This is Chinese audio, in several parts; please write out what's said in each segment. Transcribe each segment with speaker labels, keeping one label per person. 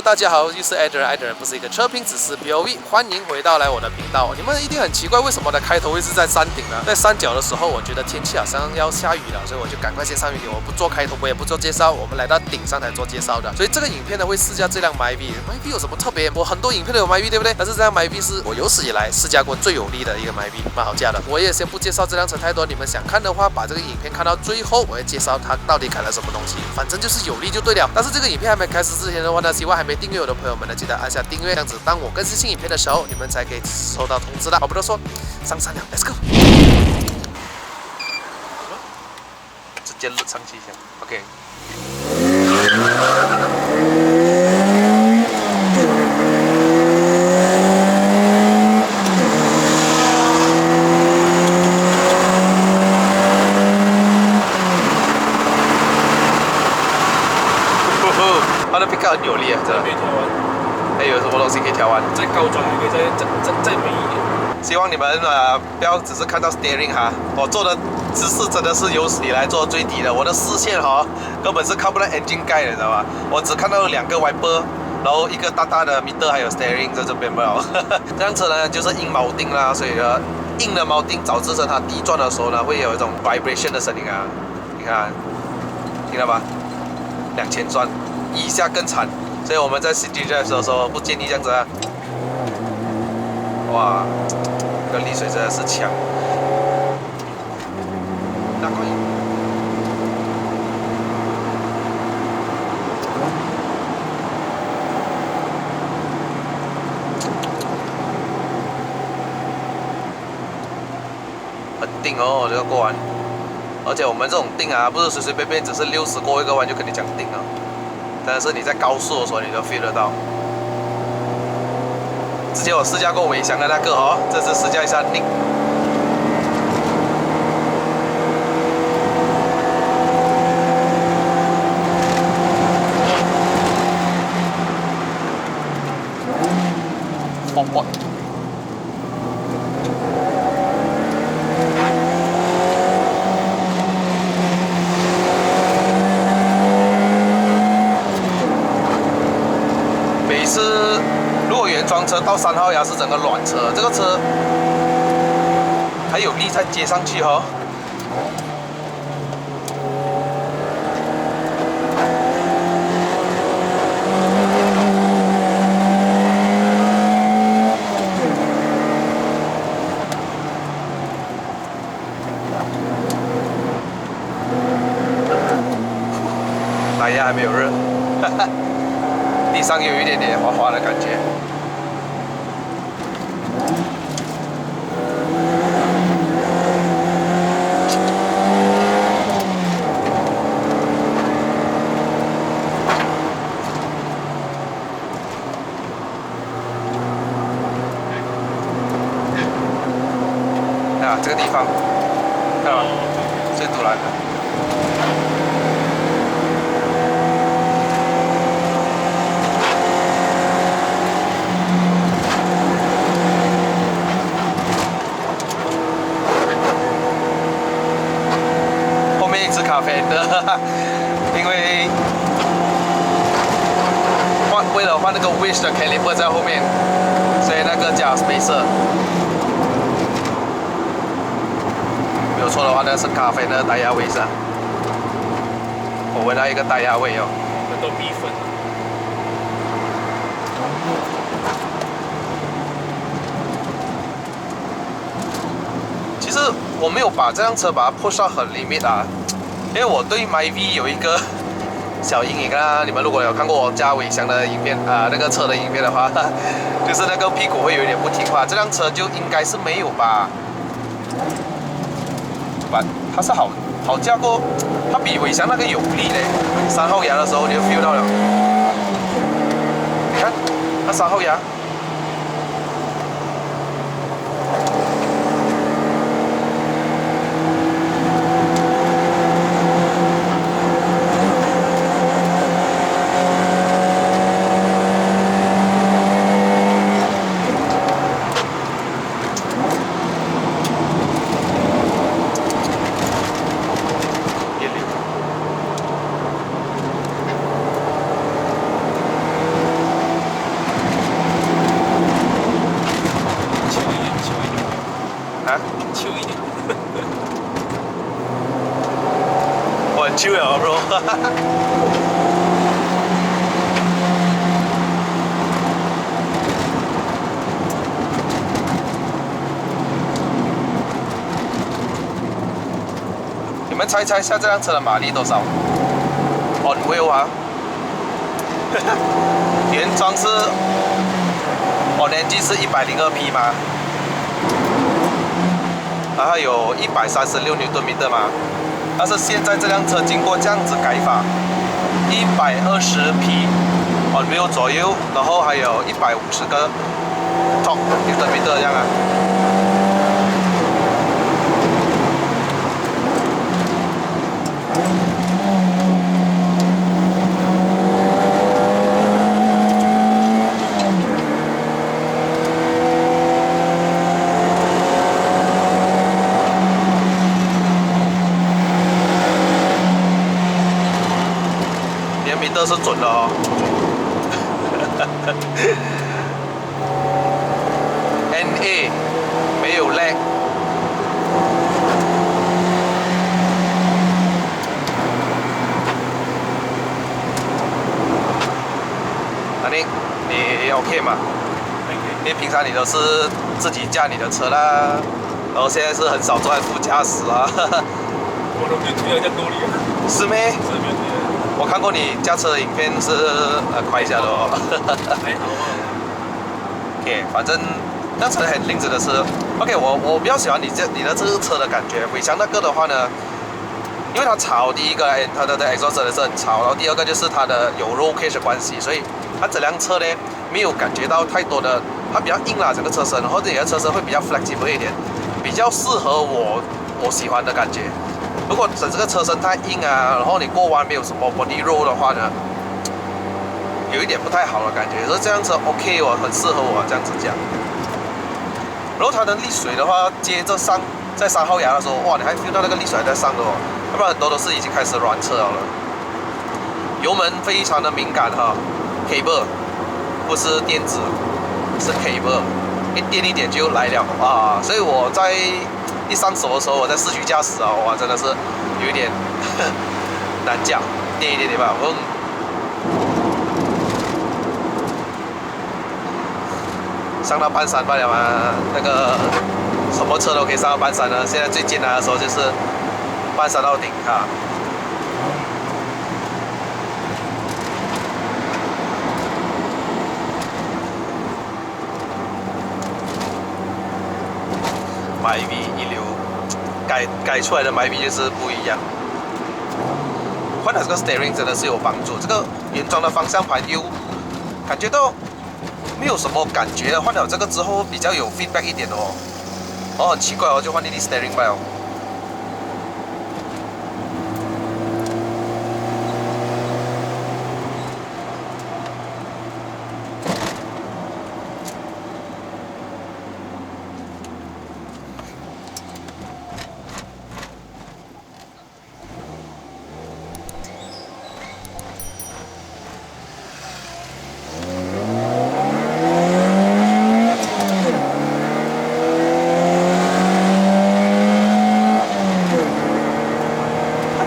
Speaker 1: 大家好，又是艾德人，艾德人不是一个车评，只是 POV， 欢迎回到来我的频道。你们一定很奇怪，为什么的开头会是在山顶呢？在山脚的时候，我觉得天气好像要下雨了，所以我就赶快先上雨点，我不做开头，我也不做介绍，我们来到顶上才做介绍的。所以这个影片呢会试驾这辆 Myvi。Myvi 有什么特别？我很多影片都有 Myvi， 对不对？但是这辆 Myvi 是我有史以来试驾过最有力的一个 Myvi， 蛮好驾的。我也先不介绍这辆车太多，你们想看的话，把这个影片看到最后，我会介绍它到底开了什么东西。反正就是有力就对了。但是这个影片还没开始之前的话呢，希望还没订阅我的朋友们呢，记得按下订阅，这样子当我更新新影片的时候，你们才可以收到通知的。话不多说，上山了 ，Let's go。直接上去一下 ，OK。它的 pickup 很有力啊，真的。
Speaker 2: 可以调弯。
Speaker 1: 还有什么东西可以调弯？
Speaker 2: 再高转还可以再美一点。
Speaker 1: 希望你们不要只是看到 steering 哈，我做的姿势真的是有史以来做最低的，我的视线根本是看不到 engine 盖的，你知道吗？我只看到2个 wiper， 然后一个大大的 meter 还有 steering 在这边没有。这辆车呢就是硬铆钉啦，所以硬的铆钉导致成它低转的时候呢会有一种 vibration 的声音啊，你看，听到吧？2000转以下更惨，所以我们在 city drive 的时候不建议这样子啊。哇，这个力水真的是强。大光很定哦，这个过弯。而且我们这种定啊，不是随随便便只是60过一个弯就跟你讲定啊，但是你在高速的时候你就 feel 得到。之前我试驾过伟翔的那个这次试驾一下Nick。哦，每次如果原装车到3号牙是整个软车，这个车还有力再接上去胎压还没有热，地上有一点点滑滑的感觉。这个地方，看到吗？最堵拦的。后面一只咖啡的，因为为了换那个 Wish 的 caliper 在后面，所以那个加 spacer。没有错的话，那是咖啡的胎压位是吧？我闻到一个胎压位
Speaker 2: 很多蜜粉。
Speaker 1: 其实我没有把这辆车把它 push 到很 limit 啊，因为我对 Myvi 有一个小阴影啊。你们如果有看过我加伟翔的影片那个车的影片的话，就是那个屁股会有一点不听话。这辆车就应该是没有吧？它是好驾过，它比伟翔那个有力嘞。3号牙的时候你就 feel 到了，你看它3号牙。
Speaker 2: 秋一点。
Speaker 1: 我很 chill 了 bro。你们猜猜下这辆车的马力多少 ？On wheel 啊，原装是 on engine 是102匹嘛，然后有136牛顿米的嘛，但是现在这辆车经过这样子改法，120匹 on wheel 左右，然后还有150个 torque 牛顿米这样啊。这是准的哦。NA 没有 lag。阿宁，你 OK 吗？因为平常你都是自己驾你的车啦，然后现在是很少坐在副驾驶啊。
Speaker 2: 我都没有推到这样多里啊。
Speaker 1: 是咩？
Speaker 2: 是没有推。
Speaker 1: 我看过你驾车的影片，是快一下的哦。
Speaker 2: 还好啊。
Speaker 1: OK， 反正那车很令真的是 OK， 我比较喜欢你的这个车的感觉。尾箱那个的话呢，因为它吵，第一个它的 exhaust 真的是很吵，然后第二个就是它的有 roll cage 的关系，所以它这辆车呢没有感觉到太多的，它比较硬啦整个车身，然后这里的车身会比较 flexible 一点，比较适合我喜欢的感觉。如果整这个车身太硬啊，然后你过弯没有什么 body roll 的话呢，有一点不太好的感觉。所以这辆车 OK 哦，很适合我这样子讲。然后它的沥水的话，接着上在3号牙的时候，哇，你还 feel 到那个沥水还在上的哦，要不然很多都是已经开始软车了。油门非常的敏感哈 ，cable 不是电子，是 cable， 一颠一点就来了啊！所以我在一上手的时候，我在市区驾驶啊，哇，真的是有一点难讲，颠一点点吧。上到半山罢了嘛，那个什么车都可以上到半山呢。现在最艰难的时候就是半山到顶啊。MyV 一流，改出来的 MyV 就是不一样。换了这个 steering 真的是有帮助，这个原装的方向盘又感觉到没有什么感觉，换了这个之后比较有 feedback 一点哦。哦，很奇怪哦，就换 DD steering 吧哦。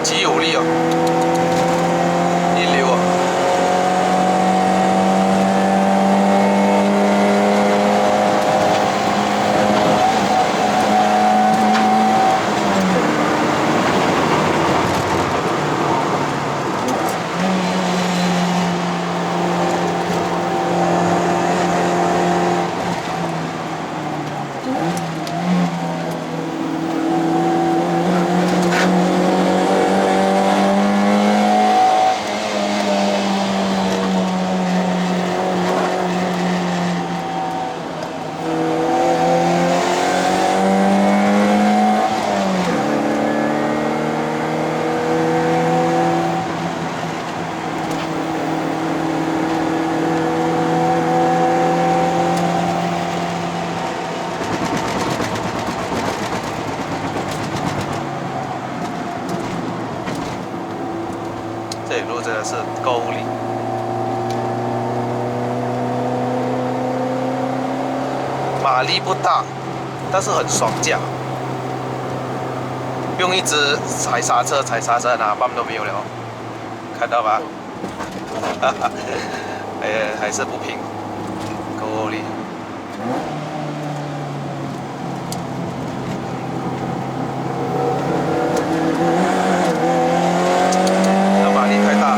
Speaker 1: 极有力哦，一流哦。这里路真的是够力，马力不大，但是很爽驾。不用一直踩刹车，哪半都没有了，看到吧？哈哈，哎，还是不平，够力。那马力太大。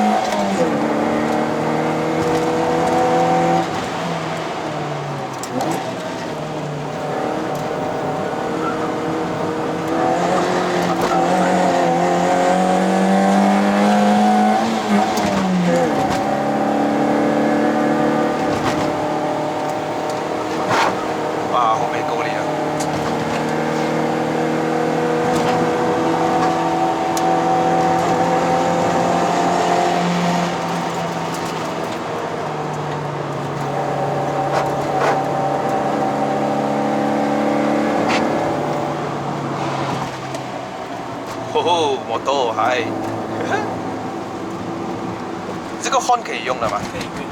Speaker 1: 哇，后面够力了。吼吼，摩托还，这个 horn 可以用的吗？
Speaker 2: 可以可以。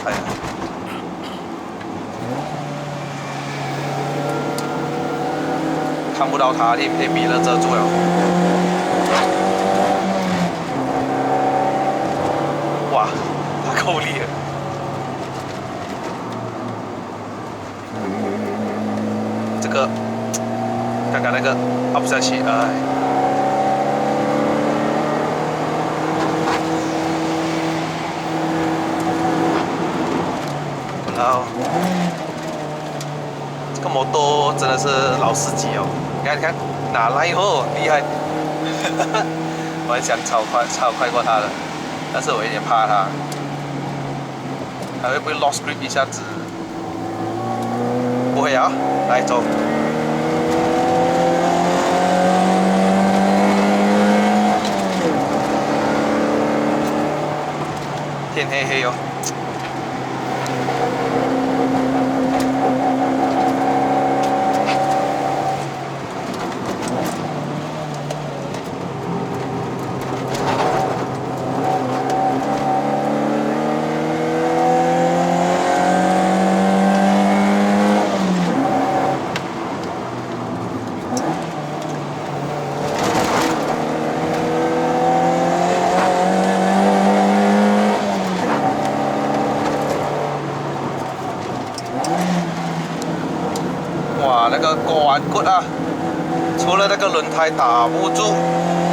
Speaker 1: 哎呀，看不到它，被米勒遮住了。哇，它够力了。这个，刚刚那个 up 下去，哎。然后，这个摩托真的是老司机哦！你看，你看，拿来以后厉害，我很想超快过他的，但是我有点怕他，他会不会 lost grip 一下子？不会啊，来走。天黑黑哦。哇，那个过弯good啊！除了那个轮胎打不住，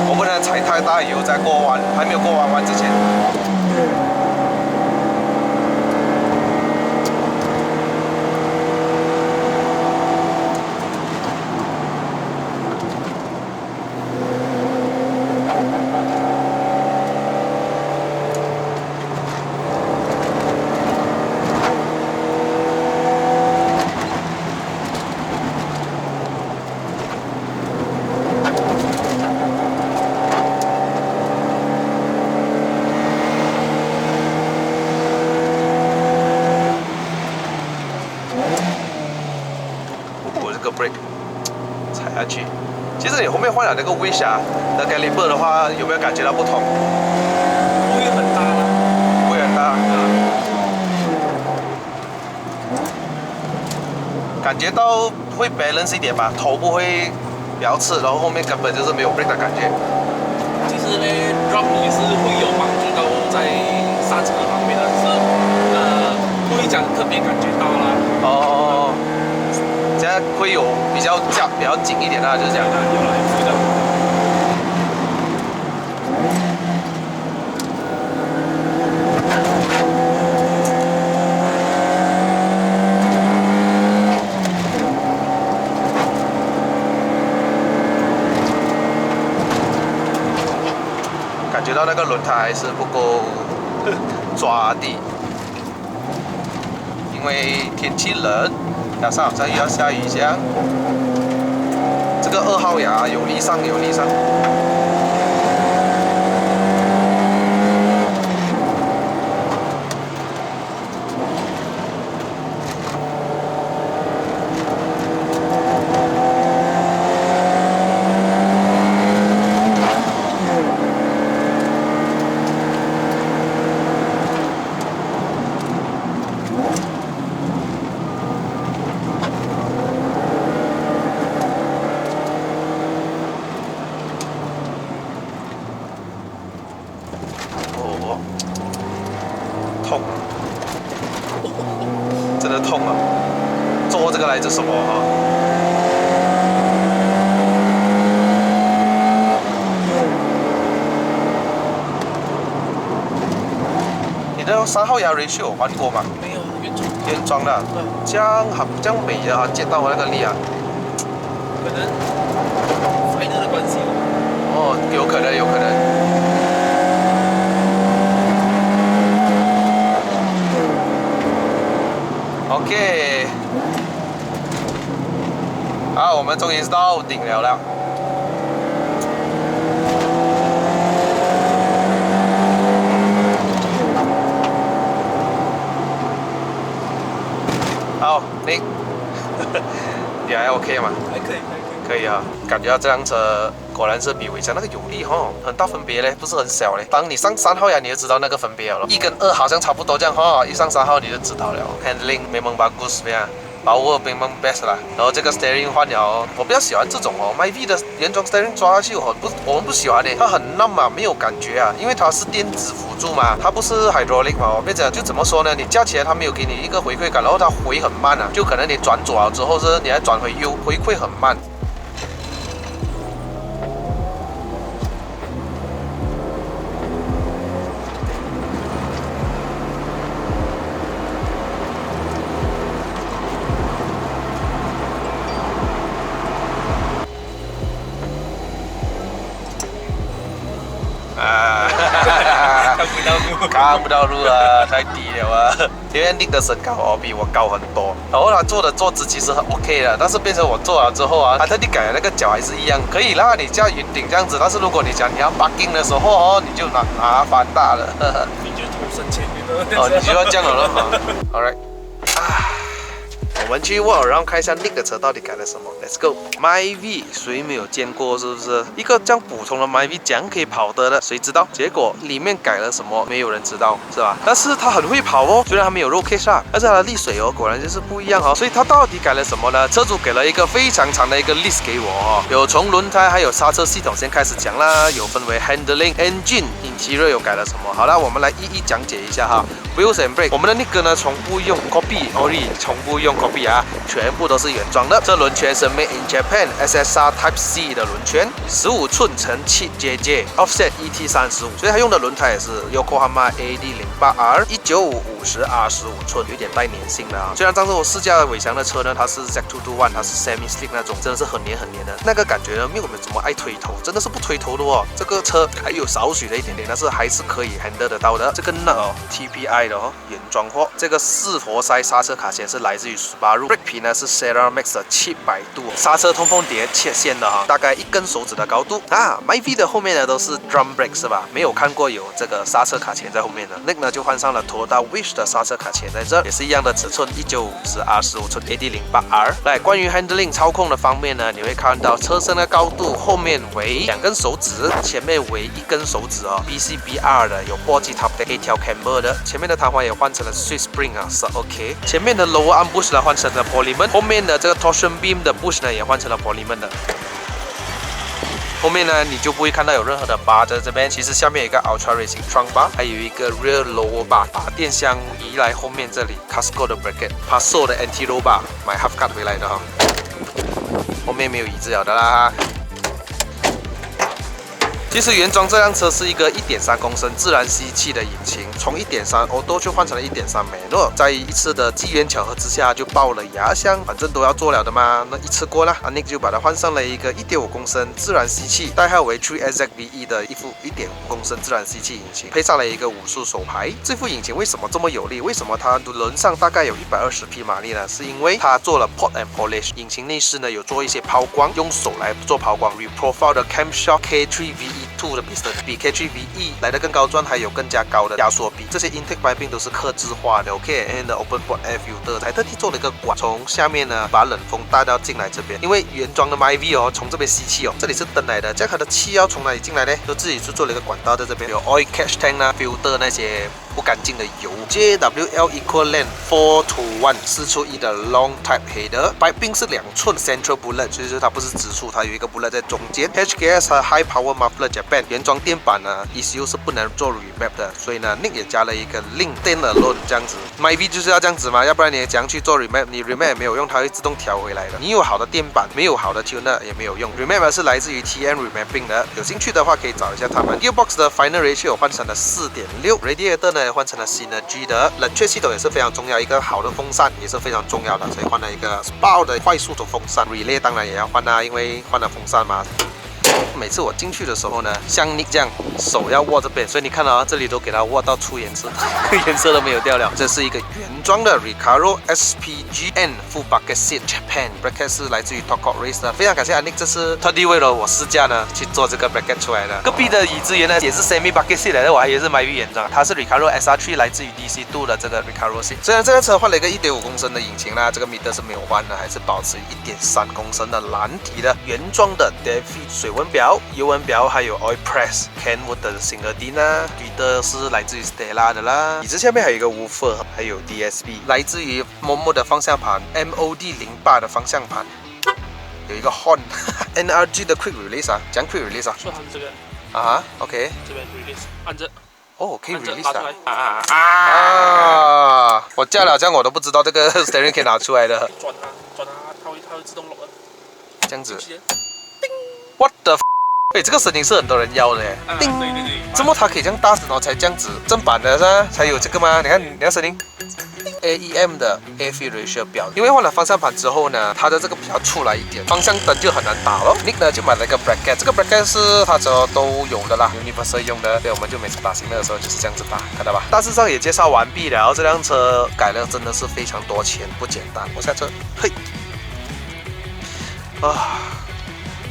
Speaker 1: 我不能踩太大油再过弯，还没有过弯之前。brake 踩下去。其实你后面换了那个 wish 啊的 caliper 的话，有没有感觉到不同？
Speaker 2: 不会很大了，
Speaker 1: 不会很大，感觉到会 balance 一点吧，头不会比较刺，然后后面根本就是没有 brake 的感觉。
Speaker 2: 其实呢 ，drop 也是会有帮助到在刹车方面的，是不会讲特别感觉到啦。
Speaker 1: 哦，这样会有比较紧一点的，就是这样的，
Speaker 2: 有来回的。
Speaker 1: 感觉到那个轮胎还是不够抓地，因为天气冷，加上好像又要下雨这样。这个2号牙有力上，有力上。来这什么哈？你的3号牙 ratio 有换过吗？
Speaker 2: 没有
Speaker 1: 原装的，这样美啊，接到我那个力啊。
Speaker 2: 可能 final 的关系。
Speaker 1: 哦，有可能，有可能。OK， 好，我们终于到顶了。好，你你还 OK 吗？
Speaker 2: 还可以。
Speaker 1: 可以啊，感觉到这辆车果然是比尾箱那个有力哈，很大分别嘞，不是很小嘞。当你上3号呀，你就知道那个分别了。1跟2好像差不多这样哈，一上3号你就知道了。Handling memang bagus ya， power memang best 啦。然后这个 steering 换了，我比较喜欢这种哦。MyV 的原装 steering 抓下去我们不喜欢的，它很嫩嘛，没有感觉啊，因为它是电子辅助嘛，它不是 hydraulic 嘛。我变成就怎么说呢？你驾起来它没有给你一个回馈感，然后它回很慢啊，就可能你转左了之后是你还转回右，回馈很慢。看不到路啊，太低了啊！因为 Nick 的身高哦比我高很多，然后他坐的坐姿其实很 OK 的，但是变成我坐了之后啊，他特地改了那个脚还是一样，可以啦，你叫云顶这样子，但是如果你讲你要 parking 的时候哦，你就麻烦大了。
Speaker 2: 你就投身前面的。
Speaker 1: 哦，你就要这样了嘛。All right， 我们去 walk around 看一下 Nick 的车到底改了什么。Let's go。MyV 谁没有见过是不是？一个这样普通的 MyV 怎样可以跑得的？谁知道？结果里面改了什么，没有人知道，是吧？但是它很会跑哦，虽然它没有 roll cage 啊，但是它的沥水哦，果然就是不一样哦。所以它到底改了什么呢？车主给了一个非常长的一个 list 给我哦，有从轮胎还有刹车系统先开始讲啦，有分为 handling、engine、interior 有改了什么。好了，我们来一一讲解一下哈。Wheels and brake， 我们的那个呢，从不用 copy， 从不用 copy 啊，全部都是原装的。这轮圈是 Made in Japan SSR Type C 的轮圈，15寸乘7 JJ Offset ET35，所以它用的轮胎也是 Yokohama AD08R 195/50R15寸，有点带粘性的啊。虽然当时我试驾尾箱的车呢，它是 Z221， 它是 Semi Slick 那种，真的是很黏的，那个感觉呢，没有我们怎么爱推头，真的是不推头的哦。这个车还有少许的一点点，但是还是可以 handle 得到的。这个呢哦 TPI 的哦，原装货。这个4活塞刹车卡钳是来自于Subaru， brake 皮呢是 Ceramax 的700度，刹车通风碟切线的哈，大概1根手指的高度啊。MyV 的后面呢都是 drum brake 是吧？没有看过有这个刹车卡钳在后面的。那个呢就换上了 Toyota Wish 的刹车卡钳在这，也是一样的尺寸195/R15寸 AD08R。来，关于 handling 操控的方面呢，你会看到车身的高度后面为2根手指，前面为1根手指哦。BCBR 的有簸箕 top deck 可以调 camber 的，前面的弹簧也换成了 Swiss spring 啊，是 OK。前面的 lower arm bush 呢换成了 polymer， 后面的这个 torsion beam 的 bush 呢也换成了 polymer 的。后面呢，你就不会看到有任何的 bar 在这边。其实下面有一个 Ultra Racing Trunk Bar， 还有一个 Rear Lower Bar， 把电箱移来后面这里。Casco 的 bracket，Paso 的 Anti Roll Bar， 买 Half Cut 回来的哈。后面没有椅子了的啦。其实原装这辆车是一个 1.3公升自然吸气的引擎，从 1.3 Auto 就换成了 1.3 Manual， 在一次的机缘巧合之下就爆了牙箱，反正都要做了的嘛，那一次过啦。Nick 就把它换上了一个 1.5公升自然吸气，代号为 3SZVE 的一副 1.5公升自然吸气引擎，配上了一个5速手排。这副引擎为什么这么有力？为什么它轮上大概有120匹马力呢？是因为它做了 Pot and Polish， 引擎内饰呢有做一些抛光，用手来做抛光 ，Reprofile 的 Camshaft K3VE2 的 piston 比 K3VE 来的更高转，还有更加高的压缩比。这些 intake piping 都是客制化的 ，OK，and open port air filter 还特地做了一个管，从下面呢把冷风带到进来这边。因为原装的 MyV 哦，从这边吸气哦，这里是灯来的，这样它的气要从哪里进来呢？就自己去做了一个管道在这边，有 oil catch tank 啊 ，filter 那些不干净的油。JWL Ecoland 4:1 4:1的 Long Type Header， piping 是2寸 Central Bullet， 就是它不是直出，它有一个 bullet 在中间。HKS 和 High Power Muffler Japan 原装电板呢 ECU 是不能做 remap 的，所以呢 Nick 也加了一个 Link Standalone 这样子。MyV 就是要这样子嘛，要不然你怎样去做 remap？ 你 remap 也没有用，它会自动调回来的。你有好的电板，没有好的 tuner 也没有用。remap 是来自于 TM Remapping 的，有兴趣的话可以找一下他们。Gearbox 的 Final Ratio 换成了 4.6，Radiator 呢换成了 Synergy 的，冷却系统也是非常重要，一个好的风扇也是非常重要的，所以换了一个 Spark 的快速的风扇。Relay 当然也要换啊，因为换了风扇嘛。每次我进去的时候呢，像你这样手要握这边，所以你看到这里都给它握到出颜色，颜色都没有掉了。这是一个原装的 Recaro SPGN Full Bucket Seat Japan bracket 是来自于 Tokyo Race 的，非常感谢 Nick， 这是特地为了我试驾呢去做这个 bracket 出来的。隔壁的椅子原来也是 Semi Bucket Seat 来的，我还以为是 MyV 原装，它是 Recaro SR3 来自于 DC2 的这个 Recaro Seat。虽然这辆车换了一个 1.5 公升的引擎啦，这个米德是没有换的，还是保持1.3公升的蓝底的原装的 Defi 水温表、油温表，还有 Oil Press、Kenwood 的 Single D 呢，铝的是来自于 Stella 的啦。椅子下面还有一个 Woofer， 还有 DSP， 来自于 Momo 的方向盘 ，MOD08 的方向盘，有一个 Horn，NRG 的 Quick Release 啊，讲 Quick Release 啊？
Speaker 2: 说它是这个
Speaker 1: 啊 ，OK，
Speaker 2: 这边 release， 按着。
Speaker 1: 哦，可以 release
Speaker 2: 啊！
Speaker 1: 我驾了，这样我都不知道这个 steering 可以拿出来的。
Speaker 2: 转它，它会自动 lock 的。
Speaker 1: 这样子。What the？ 哎，这个声音是很多人要的耶。
Speaker 2: 叮，对对对。
Speaker 1: 怎么它可以这样大声，然后才这样子？正版的噻，才有这个吗？你看声音。AEM 的 Air Ratio 表，因为换了方向盘之后呢，它的这个比较出来一点，方向灯就很难打咯。Nick 呢就买了一个 bracket， 这个 bracket 是它车都有的啦 ，Universal 用的，所以我们就每次打新的时候就是这样子打，看到吧？大致上也介绍完毕了，这辆车改了真的是非常多钱，不简单。我下车，嘿，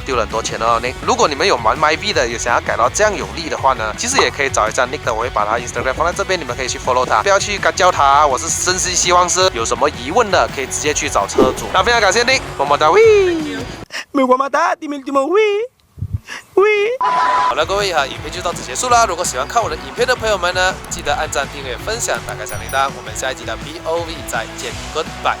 Speaker 1: 丢了很多钱哦。如果你们有玩 MyV 的，有想要改到这样有力的话呢，其实也可以找一下 Nick 的，我会把他 Instagram 放在这边，你们可以去 follow 他，不要去干叫他。我是真心希望是有什么疑问的，可以直接去找车主。那非常感谢 Nick， 么么哒喂，
Speaker 3: 么么哒，你们喂。
Speaker 1: 好了，各位哈，影片就到此结束啦。如果喜欢看我的影片的朋友们呢，记得按赞、订阅、分享、打开小铃铛。我们下一集的 POV 再见 ，Goodbye。